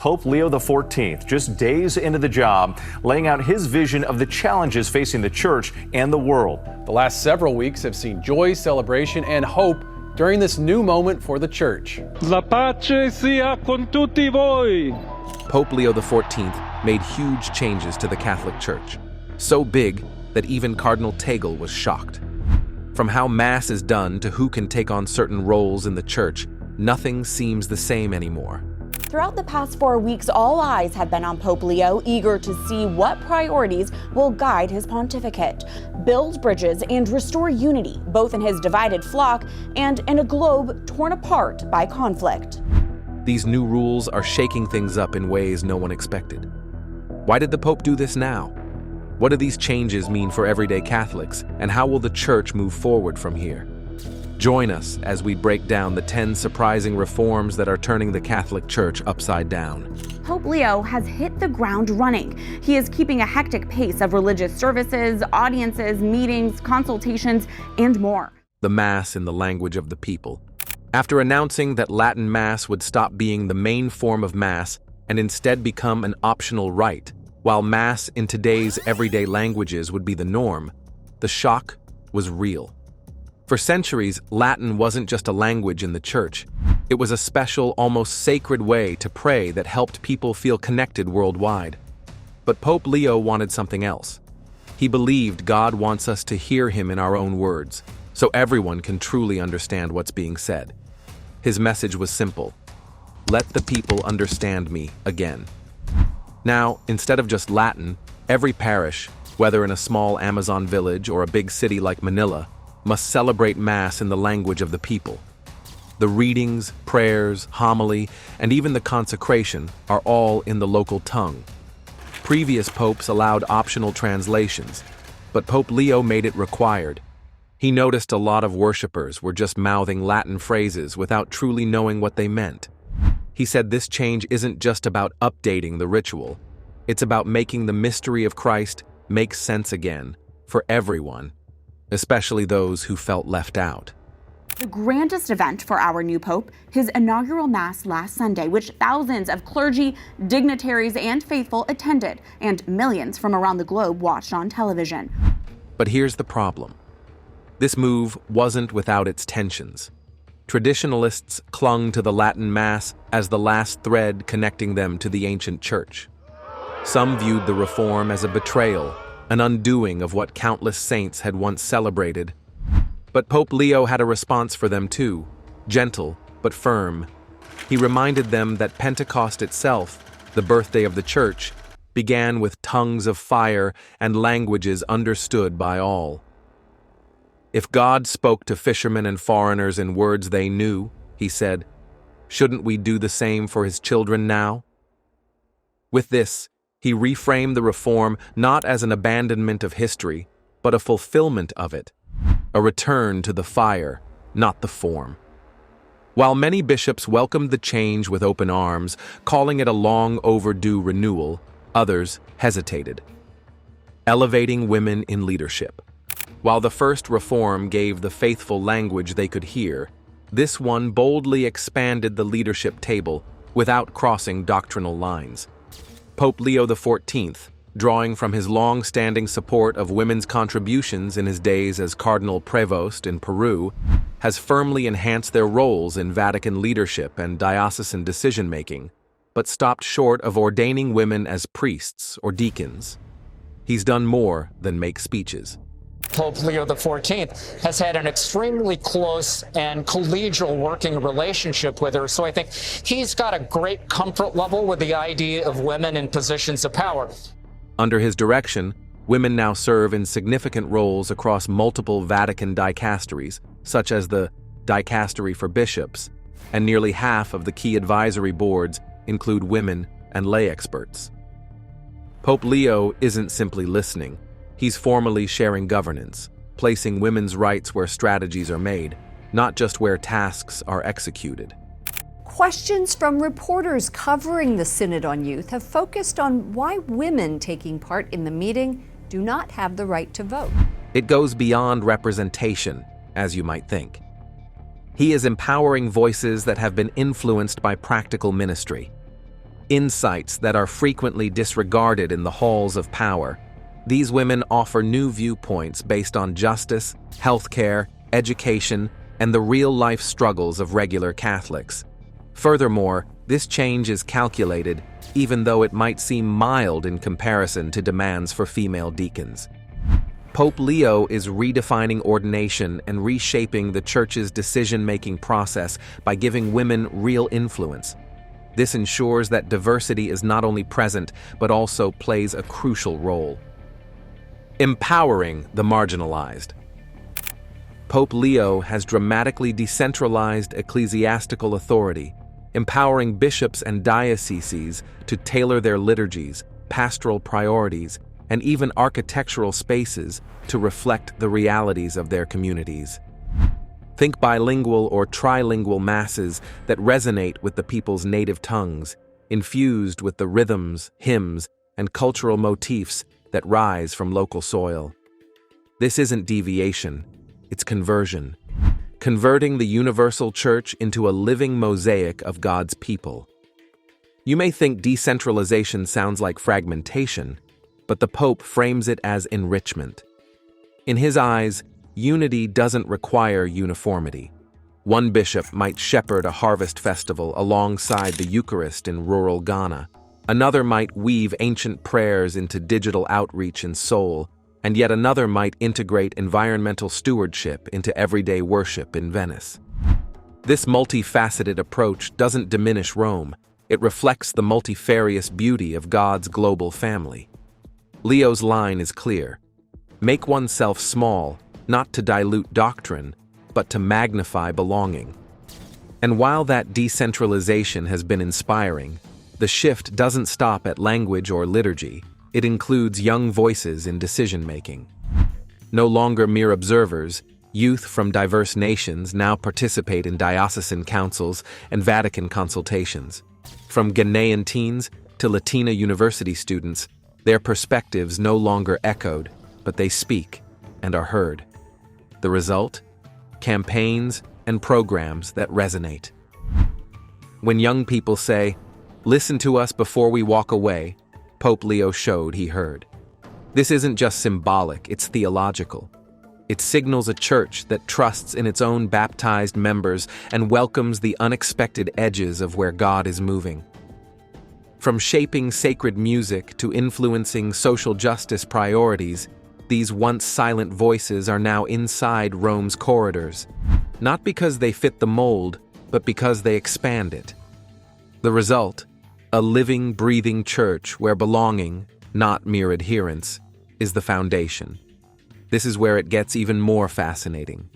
Pope Leo XIV, just days into the job, laying out his vision of the challenges facing the church and the world. The last several weeks have seen joy, celebration, and hope during this new moment for the church. La pace sia con tutti voi. Pope Leo XIV made huge changes to the Catholic Church, so big that even Cardinal Tagle was shocked. From how Mass is done to who can take on certain roles in the Church, nothing seems the same anymore. Throughout the past 4 weeks, all eyes have been on Pope Leo, eager to see what priorities will guide his pontificate, build bridges and restore unity, both in his divided flock and in a globe torn apart by conflict. These new rules are shaking things up in ways no one expected. Why did the Pope do this now? What do these changes mean for everyday Catholics, and how will the Church move forward from here? Join us as we break down the 10 surprising reforms that are turning the Catholic Church upside down. Pope Leo has hit the ground running. He is keeping a hectic pace of religious services, audiences, meetings, consultations, and more. The Mass in the language of the people. After announcing that Latin Mass would stop being the main form of Mass and instead become an optional rite, while Mass in today's everyday languages would be the norm, the shock was real. For centuries, Latin wasn't just a language in the Church. It was a special, almost sacred way to pray that helped people feel connected worldwide. But Pope Leo wanted something else. He believed God wants us to hear him in our own words, so everyone can truly understand what's being said. His message was simple: let the people understand me again. Now, instead of just Latin, every parish, whether in a small Amazon village or a big city like Manila, must celebrate Mass in the language of the people. The readings, prayers, homily, and even the consecration are all in the local tongue. Previous popes allowed optional translations, but Pope Leo made it required. He noticed a lot of worshippers were just mouthing Latin phrases without truly knowing what they meant. He said this change isn't just about updating the ritual. It's about making the mystery of Christ make sense again for everyone, especially those who felt left out. The grandest event for our new pope, his inaugural Mass last Sunday, which thousands of clergy, dignitaries, and faithful attended, and millions from around the globe watched on television. But here's the problem. This move wasn't without its tensions. Traditionalists clung to the Latin Mass as the last thread connecting them to the ancient Church. Some viewed the reform as a betrayal, an undoing of what countless saints had once celebrated. But Pope Leo had a response for them too, gentle but firm. He reminded them that Pentecost itself, the birthday of the Church, began with tongues of fire and languages understood by all. If God spoke to fishermen and foreigners in words they knew, he said, shouldn't we do the same for his children now? With this, he reframed the reform not as an abandonment of history, but a fulfillment of it, a return to the fire, not the form. While many bishops welcomed the change with open arms, calling it a long overdue renewal, others hesitated. Elevating women in leadership. While the first reform gave the faithful language they could hear, this one boldly expanded the leadership table without crossing doctrinal lines. Pope Leo XIV, drawing from his long-standing support of women's contributions in his days as Cardinal Prevost in Peru, has firmly enhanced their roles in Vatican leadership and diocesan decision-making, but stopped short of ordaining women as priests or deacons. He's done more than make speeches. Pope Leo XIV has had an extremely close and collegial working relationship with her, so I think he's got a great comfort level with the idea of women in positions of power. Under his direction, women now serve in significant roles across multiple Vatican dicasteries, such as the Dicastery for Bishops, and nearly half of the key advisory boards include women and lay experts. Pope Leo isn't simply listening. He's formally sharing governance, placing women's rights where strategies are made, not just where tasks are executed. Questions from reporters covering the Synod on Youth have focused on why women taking part in the meeting do not have the right to vote. It goes beyond representation, as you might think. He is empowering voices that have been influenced by practical ministry. insights that are frequently disregarded in the halls of power. These women offer new viewpoints based on justice, healthcare, education, and the real-life struggles of regular Catholics. Furthermore, this change is calculated, even though it might seem mild in comparison to demands for female deacons. Pope Leo is redefining ordination and reshaping the Church's decision-making process by giving women real influence. This ensures that diversity is not only present, but also plays a crucial role. Empowering the marginalized. Pope Leo has dramatically decentralized ecclesiastical authority, empowering bishops and dioceses to tailor their liturgies, pastoral priorities, and even architectural spaces to reflect the realities of their communities. Think bilingual or trilingual masses that resonate with the people's native tongues, infused with the rhythms, hymns, and cultural motifs that rise from local soil. This isn't deviation, it's conversion. Converting the universal church into a living mosaic of God's people. You may think decentralization sounds like fragmentation, but the Pope frames it as enrichment. In his eyes, unity doesn't require uniformity. One bishop might shepherd a harvest festival alongside the Eucharist in rural Ghana. Another might weave ancient prayers into digital outreach in Seoul, and yet another might integrate environmental stewardship into everyday worship in Venice. This multifaceted approach doesn't diminish Rome. It reflects the multifarious beauty of God's global family. Leo's line is clear. Make oneself small, not to dilute doctrine, but to magnify belonging. And while that decentralization has been inspiring, the shift doesn't stop at language or liturgy. It includes young voices in decision-making. No longer mere observers, youth from diverse nations now participate in diocesan councils and Vatican consultations. From Ghanaian teens to Latina university students, their perspectives no longer echoed, but they speak and are heard. The result? Campaigns and programs that resonate. When young people say, "Listen to us before we walk away," Pope Leo showed he heard. This isn't just symbolic, it's theological. It signals a church that trusts in its own baptized members and welcomes the unexpected edges of where God is moving. From shaping sacred music to influencing social justice priorities, these once silent voices are now inside Rome's corridors, not because they fit the mold, but because they expand it. The result? A living, breathing church where belonging, not mere adherence, is the foundation. This is where it gets even more fascinating.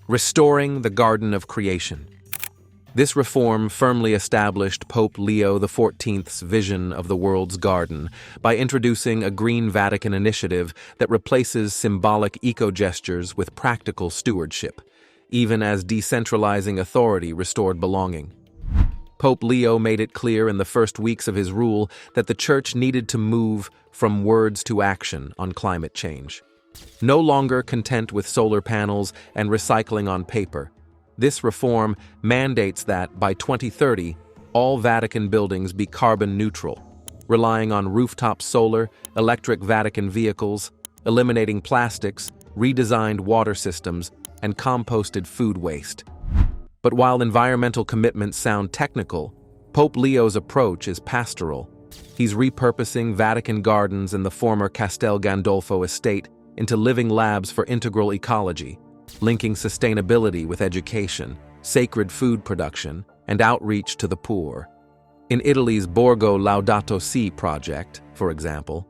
Restoring the Garden of Creation. This reform firmly established Pope Leo XIV's vision of the world's garden by introducing a Green Vatican initiative that replaces symbolic eco-gestures with practical stewardship, even as decentralizing authority restored belonging. Pope Leo made it clear in the first weeks of his rule that the Church needed to move from words to action on climate change. No longer content with solar panels and recycling on paper, this reform mandates that, by 2030, all Vatican buildings be carbon neutral, relying on rooftop solar, electric Vatican vehicles, eliminating plastics, redesigned water systems, and composted food waste. But while environmental commitments sound technical, Pope Leo's approach is pastoral. He's repurposing Vatican gardens and the former Castel Gandolfo estate into living labs for integral ecology, linking sustainability with education, sacred food production, and outreach to the poor. In Italy's Borgo Laudato Si project, for example,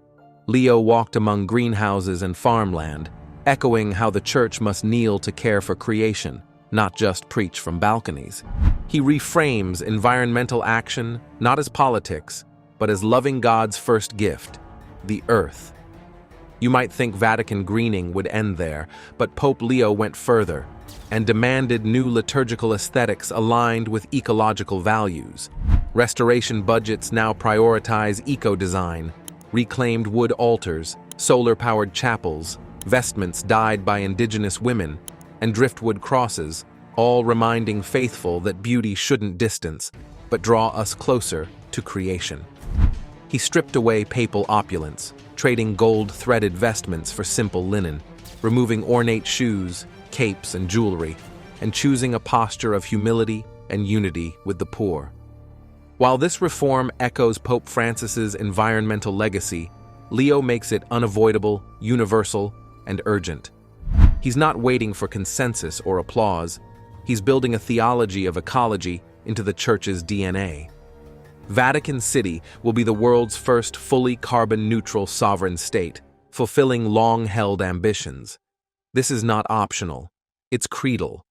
Leo walked among greenhouses and farmland, echoing how the Church must kneel to care for creation, not just preach from balconies. He reframes environmental action not as politics, but as loving God's first gift, the earth. You might think Vatican greening would end there, but Pope Leo went further and demanded new liturgical aesthetics aligned with ecological values. Restoration budgets now prioritize eco-design, reclaimed wood altars, solar-powered chapels, vestments dyed by indigenous women, and driftwood crosses, all reminding faithful that beauty shouldn't distance, but draw us closer to to creation. He stripped away papal opulence, trading gold-threaded vestments for simple linen, removing ornate shoes, capes, and jewelry, and choosing a posture of humility and unity with the poor. While this reform echoes Pope Francis's environmental legacy, Leo makes it unavoidable, universal, and urgent. He's not waiting for consensus or applause. He's building a theology of ecology into the Church's DNA. Vatican City will be the world's first fully carbon-neutral sovereign state, fulfilling long-held ambitions. This is not optional. It's creedal.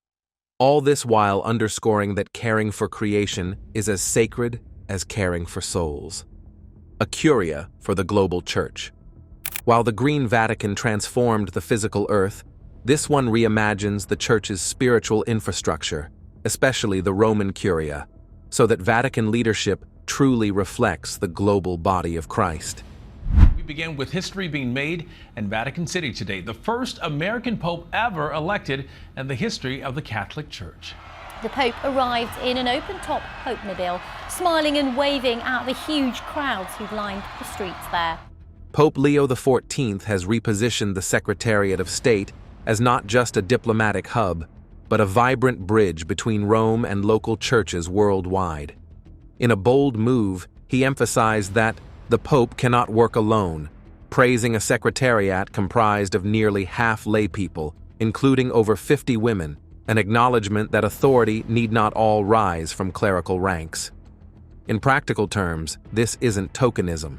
All this while underscoring that caring for creation is as sacred as caring for souls. A Curia for the global Church. While the Green Vatican transformed the physical earth, this one reimagines the Church's spiritual infrastructure, especially the Roman Curia, so that Vatican leadership truly reflects the global body of Christ. We begin with history being made in Vatican City today, the first American Pope ever elected in the history of the Catholic Church. The Pope arrived in an open-top Popemobile, smiling and waving at the huge crowds who'd lined the streets there. Pope Leo XIV has repositioned the Secretariat of State as not just a diplomatic hub, but a vibrant bridge between Rome and local churches worldwide. In a bold move, he emphasized that the Pope cannot work alone, praising a secretariat comprised of nearly half laypeople, including over 50 women, an acknowledgement that authority need not all rise from clerical ranks. In practical terms, this isn't tokenism.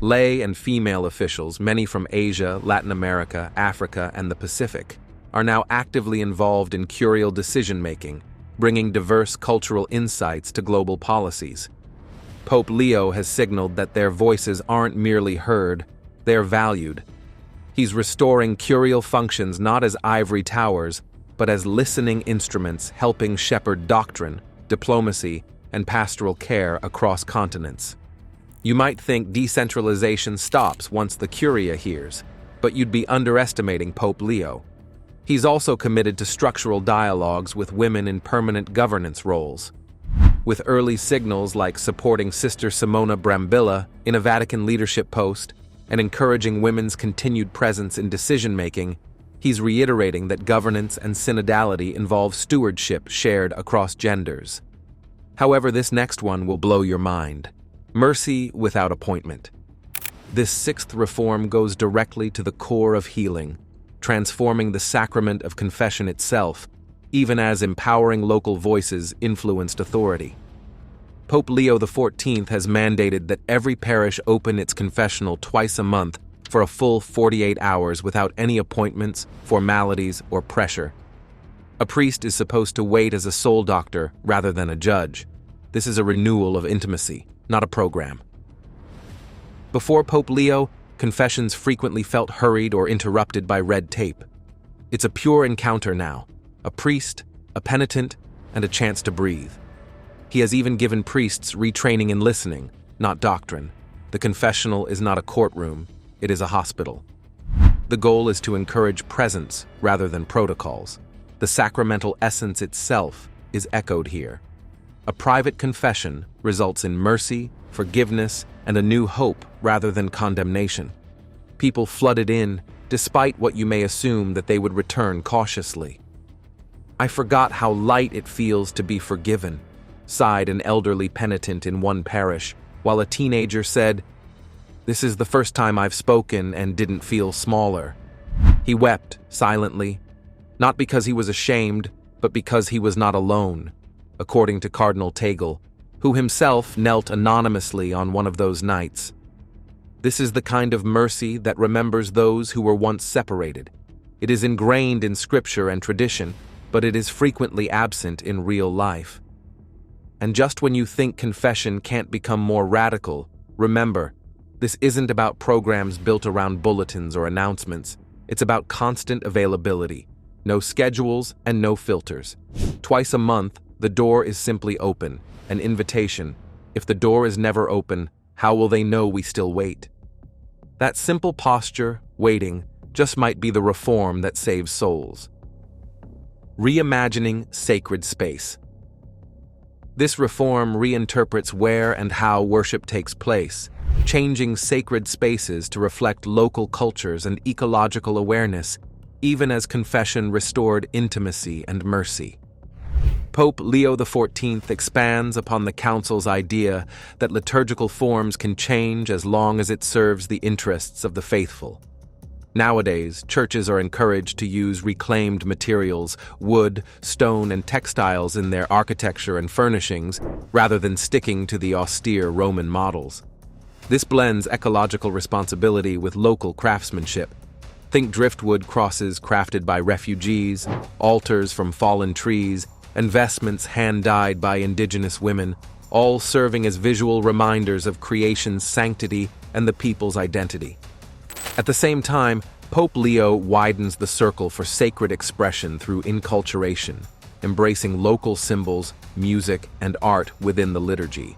Lay and female officials, many from Asia, Latin America, Africa, and the Pacific, are now actively involved in curial decision-making, bringing diverse cultural insights to global policies. Pope Leo has signaled that their voices aren't merely heard, they're valued. He's restoring curial functions not as ivory towers, but as listening instruments helping shepherd doctrine, diplomacy, and pastoral care across continents. You might think decentralization stops once the Curia hears, but you'd be underestimating Pope Leo. He's also committed to structural dialogues with women in permanent governance roles. With early signals like supporting Sister Simona Brambilla in a Vatican leadership post and encouraging women's continued presence in decision-making, he's reiterating that governance and synodality involve stewardship shared across genders. However, this next one will blow your mind. Mercy without appointment. This sixth reform goes directly to the core of healing, transforming the sacrament of confession itself, even as empowering local voices influenced authority. Pope Leo XIV has mandated that every parish open its confessional twice a month for a full 48 hours without any appointments, formalities, or pressure. A priest is supposed to wait as a soul doctor rather than a judge. This is a renewal of intimacy, not a program. Before Pope Leo, confessions frequently felt hurried or interrupted by red tape. It's a pure encounter now, a priest, a penitent, and a chance to breathe. He has even given priests retraining in listening, not doctrine. The confessional is not a courtroom, it is a hospital. The goal is to encourage presence rather than protocols. The sacramental essence itself is echoed here. A private confession results in mercy, forgiveness, and a new hope rather than condemnation. People flooded in, despite what you may assume that they would return cautiously. "I forgot how light it feels to be forgiven," sighed an elderly penitent in one parish, while a teenager said, "This is the first time I've spoken and didn't feel smaller." He wept silently, not because he was ashamed, but because he was not alone, according to Cardinal Tagle, who himself knelt anonymously on one of those nights. This is the kind of mercy that remembers those who were once separated. It is ingrained in scripture and tradition, but it is frequently absent in real life. And just when you think confession can't become more radical, remember, this isn't about programs built around bulletins or announcements. It's about constant availability, no schedules and no filters. Twice a month, the door is simply open, an invitation. If the door is never open, how will they know we still wait? That simple posture, waiting, just might be the reform that saves souls. Reimagining sacred space. This reform reinterprets where and how worship takes place, changing sacred spaces to reflect local cultures and ecological awareness, even as confession restored intimacy and mercy. Pope Leo XIV expands upon the Council's idea that liturgical forms can change as long as it serves the interests of the faithful. Nowadays, churches are encouraged to use reclaimed materials, wood, stone, and textiles in their architecture and furnishings, rather than sticking to the austere Roman models. This blends ecological responsibility with local craftsmanship. Think driftwood crosses crafted by refugees, altars from fallen trees, and vestments hand-dyed by indigenous women, all serving as visual reminders of creation's sanctity and the people's identity. At the same time, Pope Leo widens the circle for sacred expression through inculturation, embracing local symbols, music, and art within the liturgy.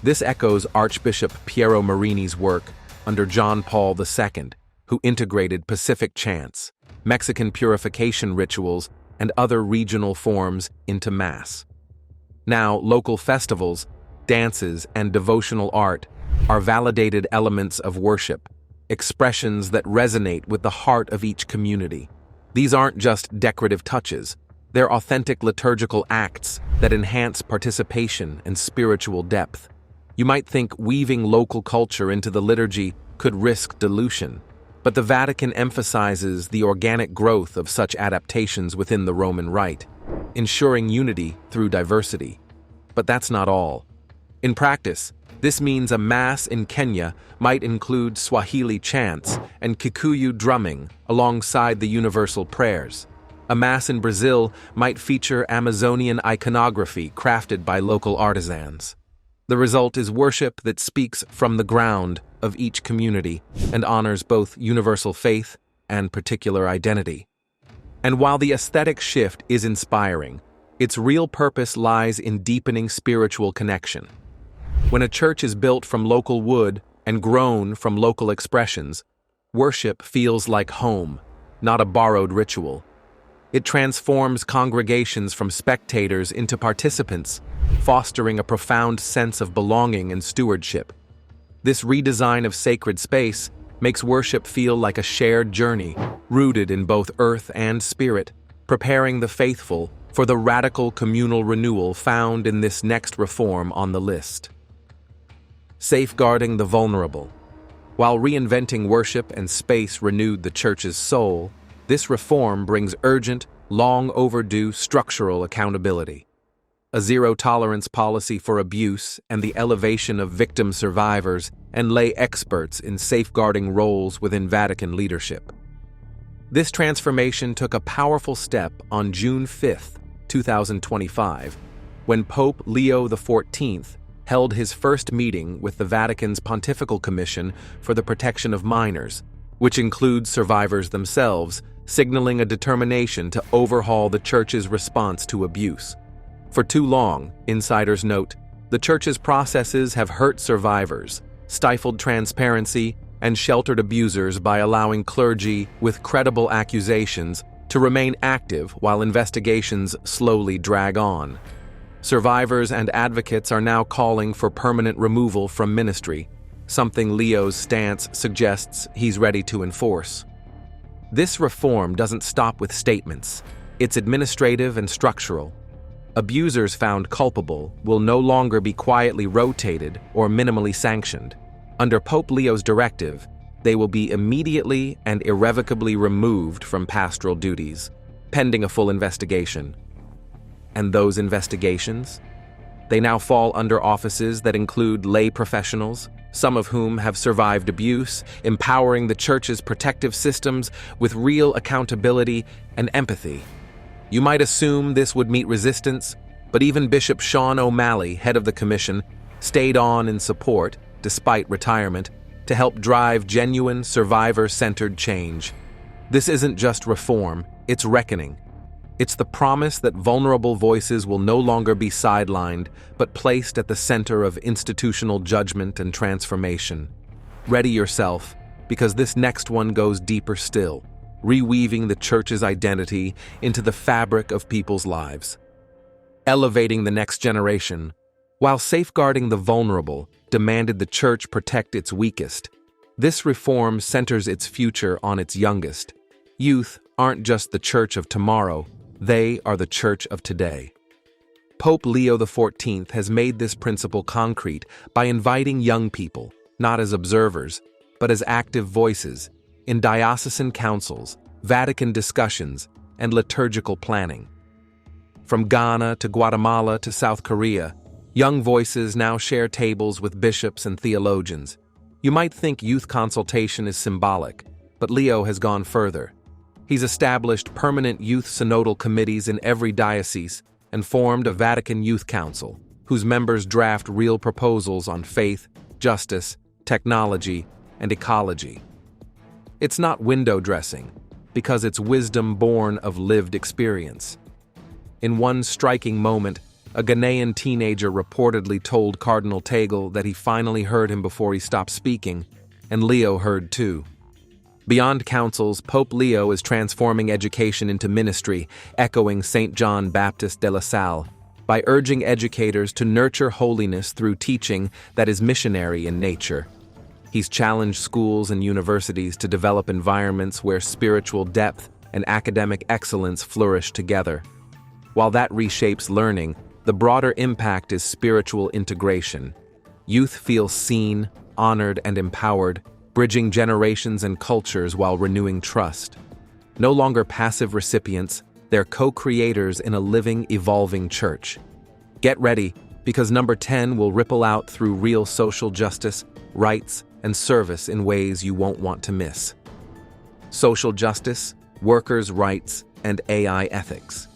This echoes Archbishop Piero Marini's work under John Paul II, who integrated Pacific chants, Mexican purification rituals, and other regional forms into Mass. Now, local festivals, dances, and devotional art are validated elements of worship, expressions that resonate with the heart of each community. These aren't just decorative touches, they're authentic liturgical acts that enhance participation and spiritual depth. You might think weaving local culture into the liturgy could risk dilution, but the Vatican emphasizes the organic growth of such adaptations within the Roman Rite, ensuring unity through diversity. But that's not all. In practice, this means a Mass in Kenya might include Swahili chants and Kikuyu drumming alongside the universal prayers. A Mass in Brazil might feature Amazonian iconography crafted by local artisans. The result is worship that speaks from the ground of each community and honors both universal faith and particular identity. And while the aesthetic shift is inspiring, its real purpose lies in deepening spiritual connection. When a church is built from local wood and grown from local expressions, worship feels like home, not a borrowed ritual. It transforms congregations from spectators into participants, fostering a profound sense of belonging and stewardship. This redesign of sacred space makes worship feel like a shared journey, rooted in both earth and spirit, preparing the faithful for the radical communal renewal found in this next reform on the list. Safeguarding the vulnerable. While reinventing worship and space renewed the Church's soul, this reform brings urgent, long-overdue structural accountability. A zero-tolerance policy for abuse and the elevation of victim survivors and lay experts in safeguarding roles within Vatican leadership. This transformation took a powerful step on June 5, 2025, when Pope Leo XIV held his first meeting with the Vatican's Pontifical Commission for the Protection of Minors, which includes survivors themselves, signaling a determination to overhaul the Church's response to abuse. For too long, insiders note, the Church's processes have hurt survivors, stifled transparency, and sheltered abusers by allowing clergy with credible accusations to remain active while investigations slowly drag on. Survivors and advocates are now calling for permanent removal from ministry, something Leo's stance suggests he's ready to enforce. This reform doesn't stop with statements. It's administrative and structural. Abusers found culpable will no longer be quietly rotated or minimally sanctioned. Under Pope Leo's directive, they will be immediately and irrevocably removed from pastoral duties, pending a full investigation. And those investigations? They now fall under offices that include lay professionals, some of whom have survived abuse, empowering the Church's protective systems with real accountability and empathy. You might assume this would meet resistance, but even Bishop Sean O'Malley, head of the commission, stayed on in support, despite retirement, to help drive genuine, survivor-centered change. This isn't just reform, it's reckoning. It's the promise that vulnerable voices will no longer be sidelined, but placed at the center of institutional judgment and transformation. Ready yourself, because this next one goes deeper still, reweaving the Church's identity into the fabric of people's lives. elevating the next generation, while safeguarding the vulnerable, demanded the church protect its weakest. This reform centers its future on its youngest. Youth aren't just the church of tomorrow, they are the church of today. Pope Leo XIV has made this principle concrete by inviting young people, not as observers, but as active voices, in diocesan councils, Vatican discussions, and liturgical planning. From Ghana to Guatemala to South Korea, young voices now share tables with bishops and theologians. You might think youth consultation is symbolic, but Leo has gone further. He's established permanent youth synodal committees in every diocese and formed a Vatican Youth Council, whose members draft real proposals on faith, justice, technology, and ecology. It's not window dressing, because it's wisdom born of lived experience. In one striking moment, a Ghanaian teenager reportedly told Cardinal Tagle that he finally heard him before he stopped speaking, and Leo heard too. Beyond councils, Pope Leo is transforming education into ministry, echoing St. John Baptist de la Salle, by urging educators to nurture holiness through teaching that is missionary in nature. He's challenged schools and universities to develop environments where spiritual depth and academic excellence flourish together. While that reshapes learning, the broader impact is spiritual integration. Youth feel seen, honored, and empowered, bridging generations and cultures while renewing trust. No longer passive recipients, they're co-creators in a living, evolving church. Get ready, because number 10 will ripple out through real social justice, rights, and service in ways you won't want to miss. Social justice, workers' rights, and AI ethics.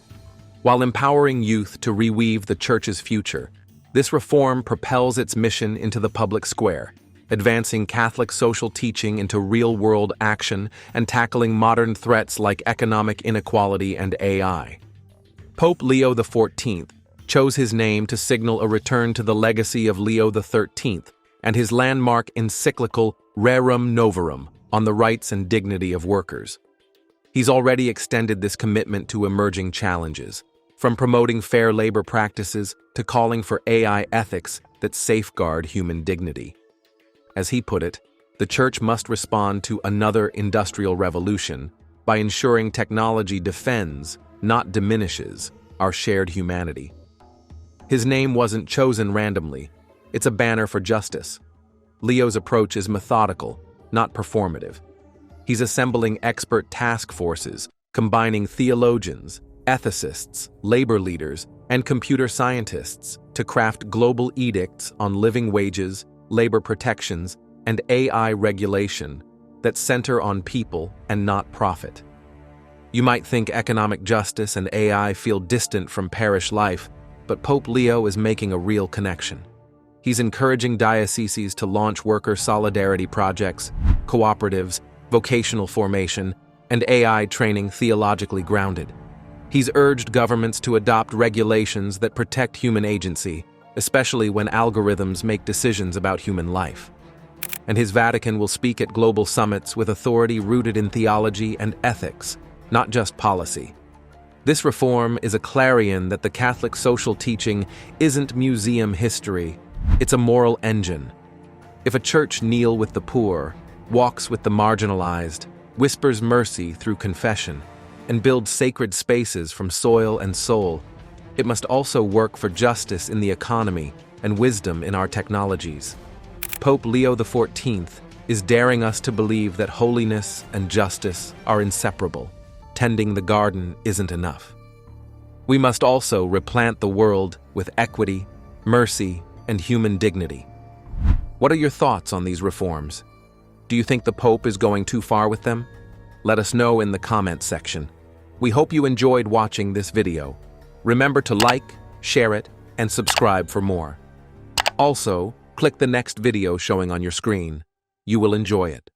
While empowering youth to reweave the church's future, this reform propels its mission into the public square, advancing Catholic social teaching into real-world action and tackling modern threats like economic inequality and AI. Pope Leo XIV chose his name to signal a return to the legacy of Leo XIII and his landmark encyclical Rerum Novarum on the rights and dignity of workers. He's already extended this commitment to emerging challenges, from promoting fair labor practices to calling for AI ethics that safeguard human dignity. As he put it, the Church must respond to another industrial revolution by ensuring technology defends, not diminishes, our shared humanity. His name wasn't chosen randomly. It's a banner for justice. Leo's approach is methodical, not performative. He's assembling expert task forces, combining theologians, ethicists, labor leaders, and computer scientists to craft global edicts on living wages, labor protections, and AI regulation that center on people and not profit. You might think economic justice and AI feel distant from parish life, but Pope Leo is making a real connection. He's encouraging dioceses to launch worker solidarity projects, cooperatives, vocational formation, and AI training theologically grounded. He's urged governments to adopt regulations that protect human agency, especially when algorithms make decisions about human life. And his Vatican will speak at global summits with authority rooted in theology and ethics, not just policy. This reform is a clarion that the Catholic social teaching isn't museum history, it's a moral engine. If a church kneels with the poor, walks with the marginalized, whispers mercy through confession, and builds sacred spaces from soil and soul, it must also work for justice in the economy and wisdom in our technologies. Pope Leo XIV is daring us to believe that holiness and justice are inseparable. Tending the garden isn't enough. We must also replant the world with equity, mercy, and human dignity. What are your thoughts on these reforms? Do you think the Pope is going too far with them? Let us know in the comments section. We hope you enjoyed watching this video. Remember to like, share it, and subscribe for more. Also, click the next video showing on your screen. You will enjoy it.